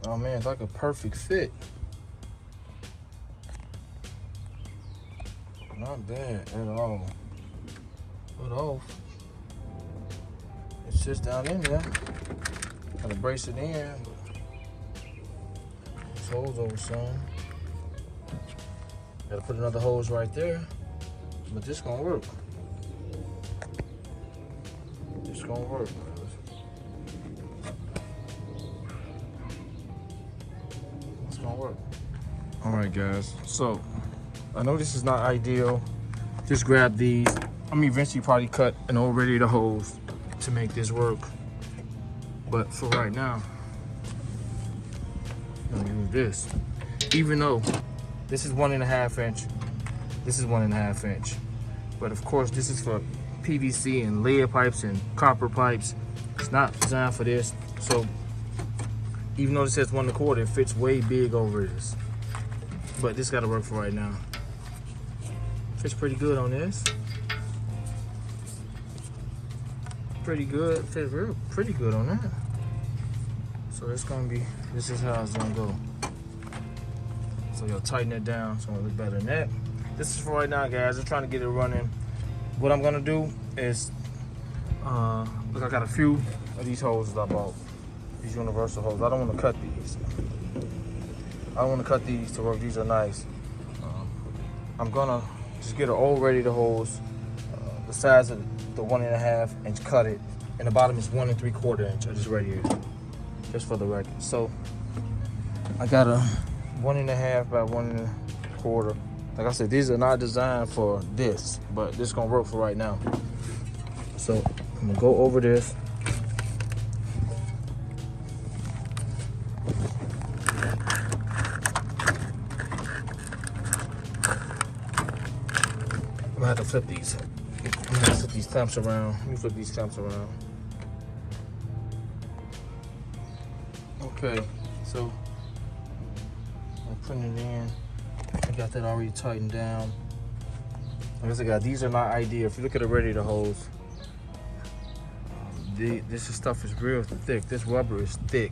Oh man, it's like a perfect fit. Not bad at all. Put off. It's just down in there. Gotta brace it in. This hose over some. Gotta put another hose right there. But this gonna work. This gonna work. It's gonna work. All right, guys. So I know this is not ideal. Just grab these. I'm gonna eventually probably cut an old Radiator hose to make this work. But for right now, I'm gonna use this. Even though this is 1.5 inch, this is 1.5 inch. But of course, this is for PVC and lead pipes and copper pipes. It's not designed for this. So even though it says 1 1/4, it fits way big over this. But this gotta work for right now. Fits pretty good on this. Pretty good. Fits real pretty good on that. So it's gonna be, this is how it's gonna go. So you'll tighten it down so it'll look better than that. This is for right now, guys. I'm trying to get it running. What I'm gonna do is, look, I got a few of these hoses I bought. These universal hoses. I don't wanna cut these. I don't wanna cut these to work. These are nice. I'm gonna just get an old Radiator hose, the size of the 1.5 inch, cut it, and the bottom is 1 3/4 inch of this Radiator, just for the record. So I got a 1.5 by 1 1/4. Like I said, these are not designed for this, but this is gonna work for right now. So I'm gonna go over this. I'm gonna have to flip these. I'm gonna flip these clamps around. Let me flip these clamps around. Okay, so I'm putting it in. I got that already tightened down. Like I said, guys, these are not ideal. If you look at a Radiator hose, this stuff is real thick. This rubber is thick.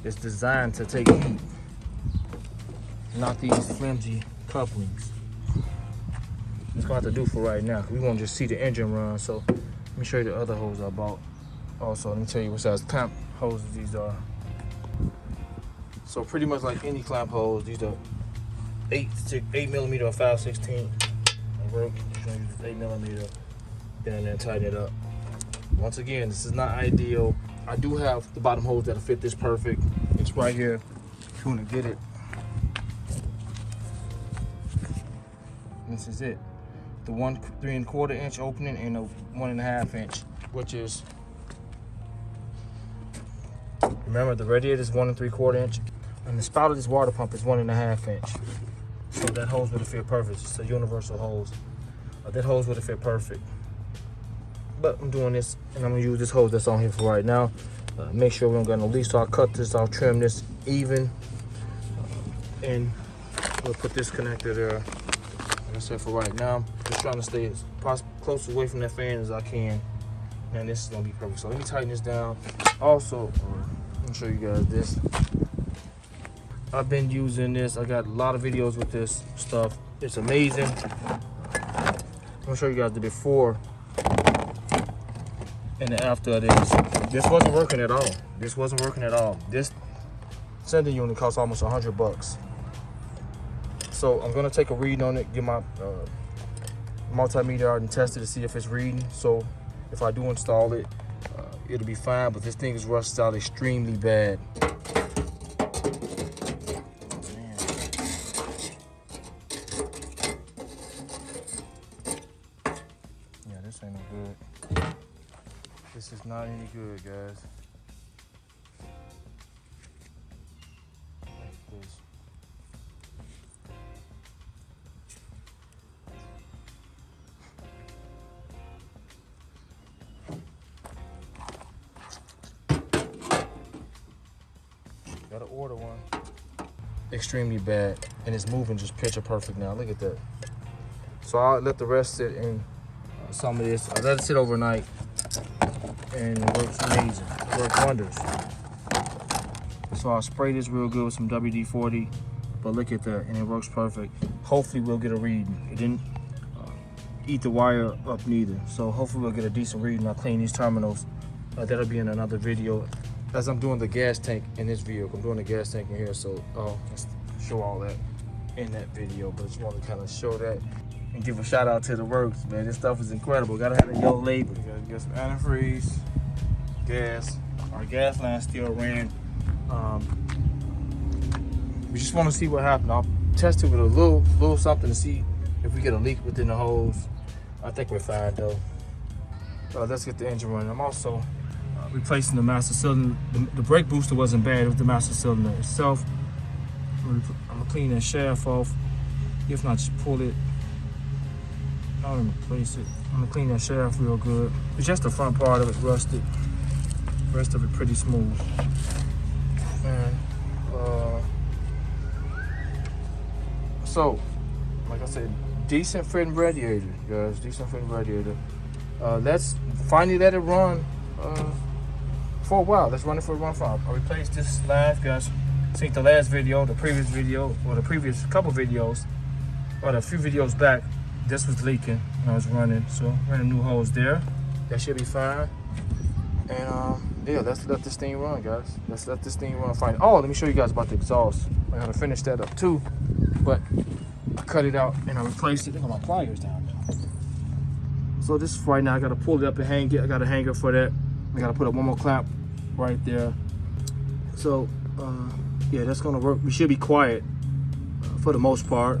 It's designed to take heat, not these flimsy couplings. That's gonna have to do for right now. We won't just see the engine run. So let me show you the other hose I bought. Also, let me tell you what size clamp hoses these are. So pretty much like any clamp hose, these are 8mm or 5/16. I work. Use 8mm. Then tighten it up. Once again, this is not ideal. I do have the bottom hose that'll fit this perfect. It's right here. If you want to get it. This is it. The 1 3/4 inch opening and a 1.5 inch, which is, remember, the Radiator is 1 3/4 inch, and the spout of this water pump is 1.5 inch. So that hose would have fit perfect. It's a universal hose. That hose would have fit perfect. But I'm doing this, and I'm gonna use this hose that's on here for right now. Make sure we don't got no leaks. So I'll cut this, I'll trim this even, and we'll put this connector there. Like I said, for right now, just trying to stay as close away from that fan as I can. And this is gonna be perfect. So let me tighten this down. Also, let me show you guys this. I've been using this. I got a lot of videos with this stuff. It's amazing. I'm gonna show you guys the before and the after of this. This wasn't working at all. This wasn't working at all. This sending unit costs almost $100. So I'm gonna take a read on it, get my multimeter out and test it to see if it's reading. So if I do install it, it'll be fine. But this thing is rusted out extremely bad. This ain't no good. This is not any good, guys. Like this. Gotta order one. Extremely bad, and it's moving just picture perfect now. Look at that. So I'll let the rest sit in. Some of this, I let it sit overnight, and it works amazing. It works wonders. So I'll spray this real good with some WD-40. But look at that, and it works perfect. Hopefully we'll get a reading. It didn't eat the wire up neither. So hopefully we'll get a decent reading. I'll clean these terminals. That'll be in another video. As I'm doing the gas tank in this vehicle, I'm doing the gas tank in here. So let's show all that in that video. But I just want to kind of show that and give a shout out to the works, man. This stuff is incredible. Gotta have a yellow label. You gotta get some antifreeze, gas. Our gas line still ran. We just want to see what happened. I'll test it with a little something to see if we get a leak within the hose. I think we're fine though. Let's get the engine running. I'm also replacing the master cylinder. The brake booster wasn't bad. It was the master cylinder itself. I'm gonna clean that shaft off. If not, just pull it. I'm gonna replace it. I'm gonna clean that shaft real good. It's just the front part of it rusted. The rest of it pretty smooth. And so, like I said, decent fitting radiator, guys. Decent fitting radiator. Let's finally let it run for a while. Let's run it for a run. I replaced this live, guys. Seen the last video, the previous video, or the previous couple videos, or a few videos back. This was leaking when I was running, so ran a new hose there. That should be fine. And yeah, let's let this thing run, guys. Let's let this thing run fine. Oh, let me show you guys about the exhaust. I gotta finish that up too, but I cut it out and I replaced it. Look at my pliers down there. So this right now, I gotta pull it up and hang it. I got a hanger for that. I gotta put up one more clamp right there. So yeah, that's gonna work. We should be quiet for the most part.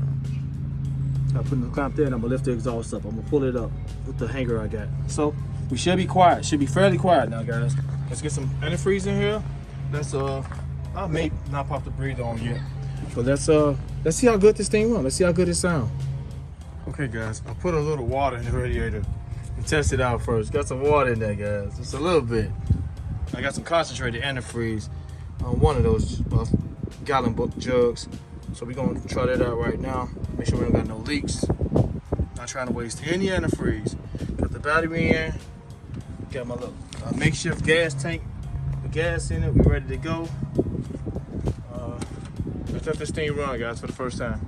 I put the clamp there and I'm gonna lift the exhaust up. I'm gonna pull it up with the hanger I got. So we should be quiet. Should be fairly quiet now, guys. Let's get some antifreeze in here. Let's I may not pop the breather on yet, but let's see how good this thing runs. Let's see how good it sounds. Okay, guys, I put a little water in the radiator and test it out first. Got some water in there, guys. Just a little bit. I got some concentrated antifreeze on one of those gallon book jugs. So we're gonna try that out right now. Make sure we don't got no leaks. Not trying to waste any antifreeze. Got the battery in. Got my little makeshift gas tank with gas in it. We ready to go. Let's let this thing run, guys, for the first time.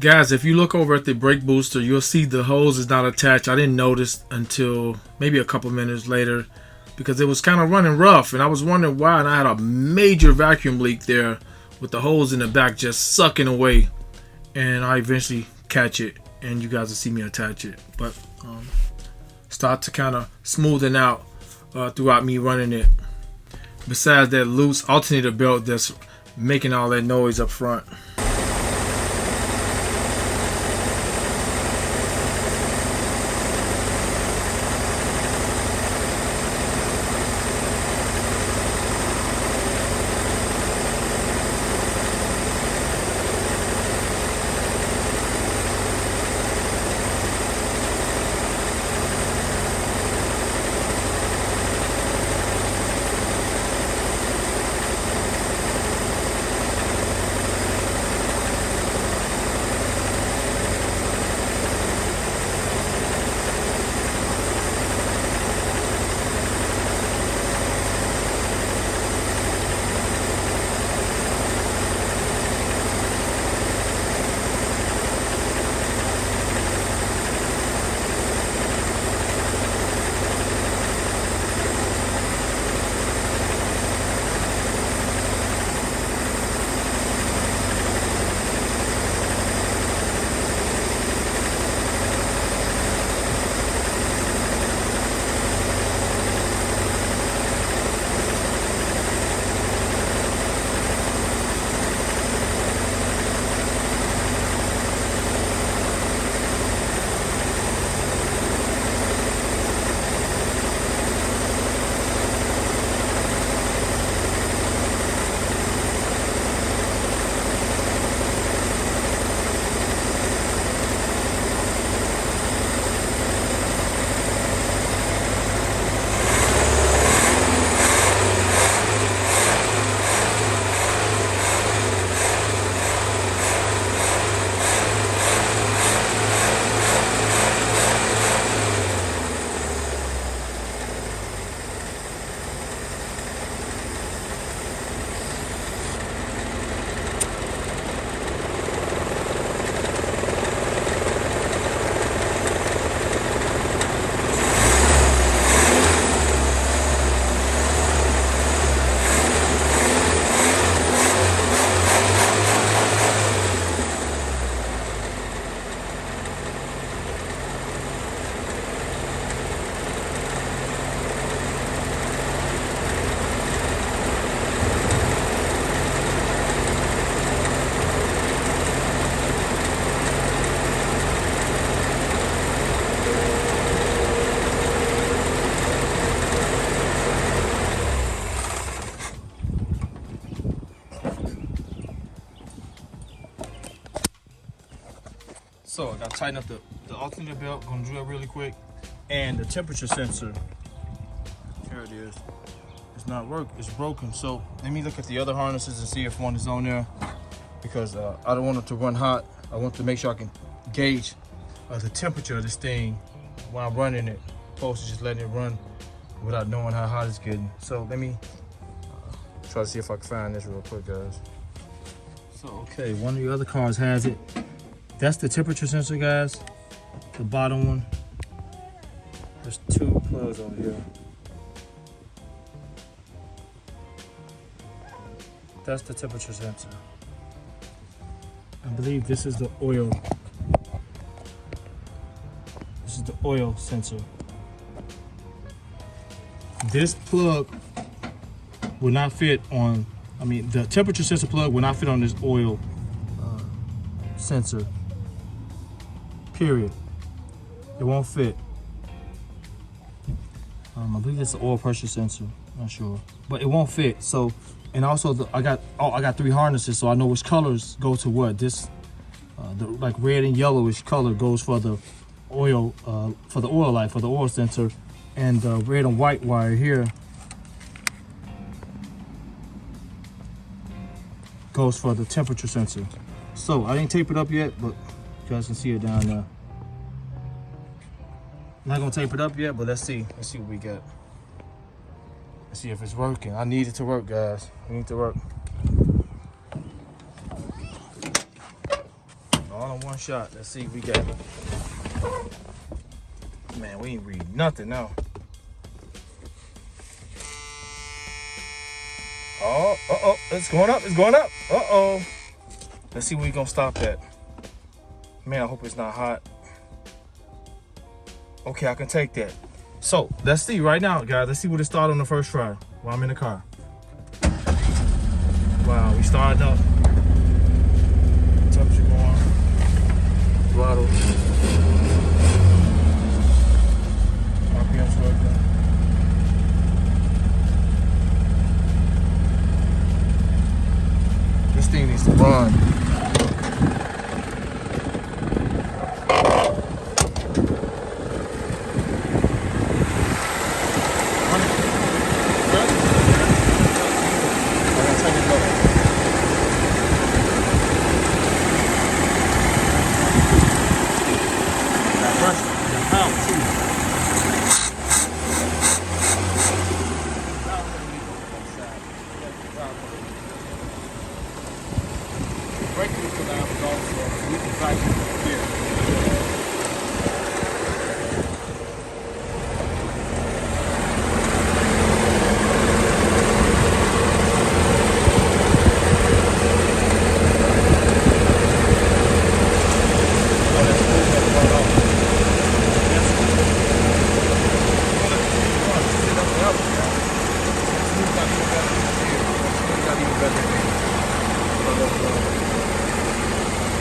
Guys, if you look over at the brake booster, you'll see the hose is not attached. I didn't notice until maybe a couple minutes later because it was kind of running rough and I was wondering why, and I had a major vacuum leak there with the hose in the back just sucking away, and I eventually catch it and you guys will see me attach it, but start to kind of smoothing out throughout me running it, besides that loose alternator belt that's making all that noise up front. So I gotta tighten up the alternator belt, gonna drill really quick. And the temperature sensor, here it is. It's not working, it's broken. So let me look at the other harnesses and see if one is on there, because I don't want it to run hot. I want to make sure I can gauge the temperature of this thing while I'm running it, opposed to just letting it run without knowing how hot it's getting. So let me try to see if I can find this real quick, guys. So, okay, one of the other cars has it. That's the temperature sensor, guys. The bottom one. There's two plugs over here. That's the temperature sensor. I believe this is the oil. This is the oil sensor. This plug will not fit on, the temperature sensor plug will not fit on this oil sensor, period. It won't fit. I believe it's the oil pressure sensor, not sure, but it won't fit. So, and also I got 3 harnesses, so I know which colors go to what. This, the like red and yellowish color goes for the oil, for the oil light, for the oil sensor, and the red and white wire here goes for the temperature sensor. So I didn't tape it up yet, but you guys can see it down there. I'm not gonna tape it up yet, but let's see what we got. Let's see if it's working. I need it to work, guys. We need to work. All in one shot. Let's see what we got. Man, we ain't read nothing now. Oh, it's going up, it's going up. Uh-oh. Let's see where we gonna stop at. Man, I hope it's not hot. Okay, I can take that. So, let's see right now, guys. Let's see what it started on the first try while I'm in the car. Wow, we started up. Temperature going. Throttle. RPM's working. This thing needs to run.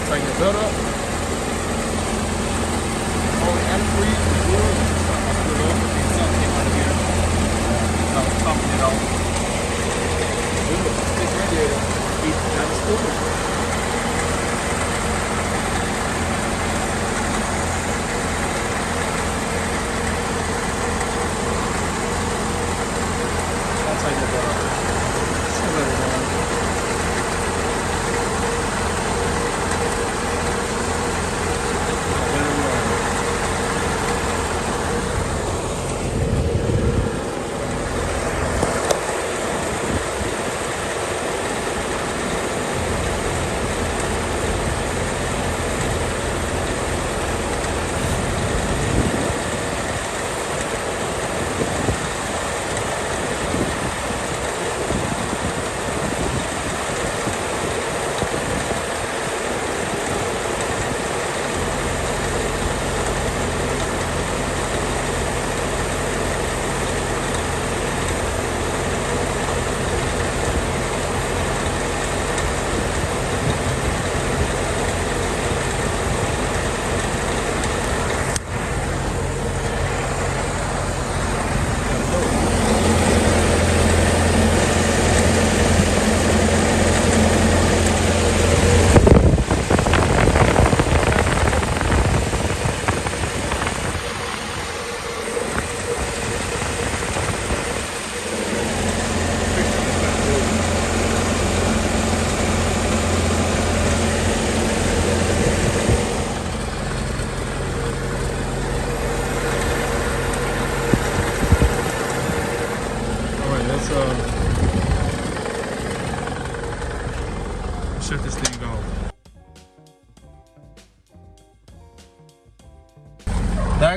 Tighten your belt up. Oh, and freeze the wood. Something came out of here. I was topping it off. Ooh, this radiator. He's kind of stupid. I'll tighten the belt up. Just let it run.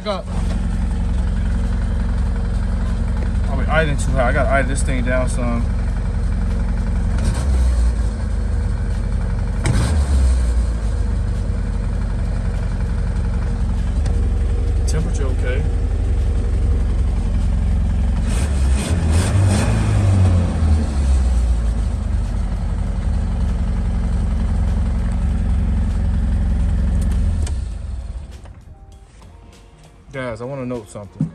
up. I'll be idling too high. I gotta idle this thing down some. Temperature okay. Guys, I want to note something.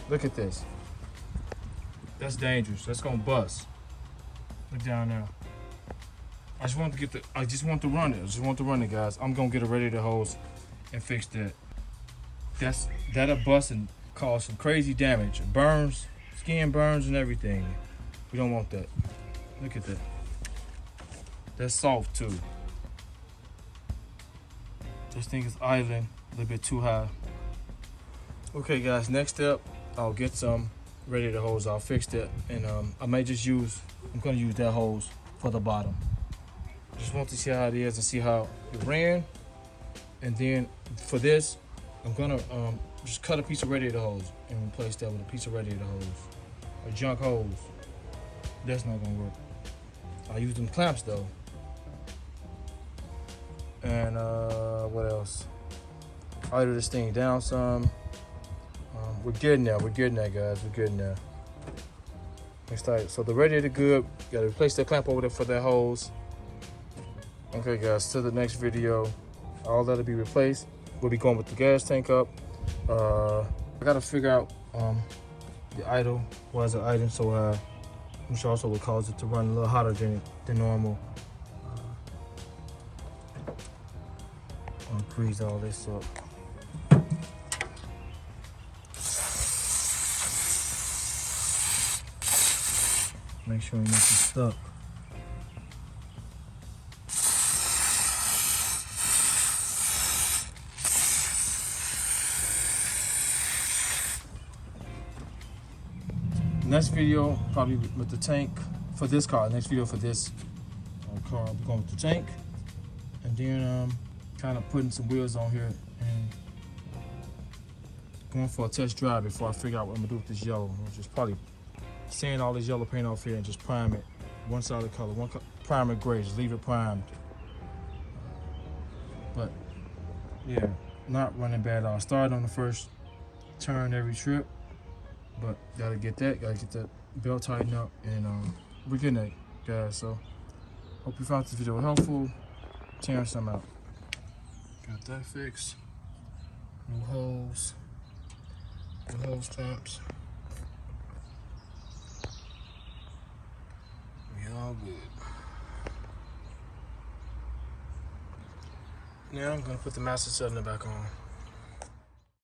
Look at this. That's dangerous. That's gonna bust. Look down there. I just want to run it. I just want to run it, guys. I'm gonna get a Radiator hose and fix that. That'll bust and cause some crazy damage, burns, skin burns, and everything. We don't want that. Look at that. That's soft too. This thing is idling a little bit too high. Okay, guys. Next step, I'll get some Radiator hose. I'll fix that, and I'm gonna use that hose for the bottom. Just want to see how it is and see how it ran, and then for this, I'm gonna just cut a piece of Radiator hose and replace that with a piece of Radiator hose. A junk hose. That's not gonna work. I use them clamps though. And what else? Idle this thing down some. We're getting there. We're getting there, guys. We're getting there. Next time. So the Radiator good. Gotta replace that clamp over there for that hose. Okay, guys. To the next video. All that'll be replaced. We'll be going with the gas tank up. I gotta figure out the idle. Why is it idling so high? Which also will cause it to run a little hotter than normal. I'll grease all this up. Make sure you're not stuck. Next video, probably with the tank for this car. Next video for this car, I'm going with the tank, and then kind of putting some wheels on here and going for a test drive before I figure out what I'm gonna do with this yellow. Which is probably sand all this yellow paint off here and just prime it. One solid color, prime it gray, just leave it primed. But yeah, not running bad at all. Started on the first turn every trip. But gotta get that belt tightened up, and we're getting it, guys. So hope you found this video helpful. Tearing some out. Got that fixed. New hose. New hose clamps. We all good. Now I'm gonna put the master cylinder back on.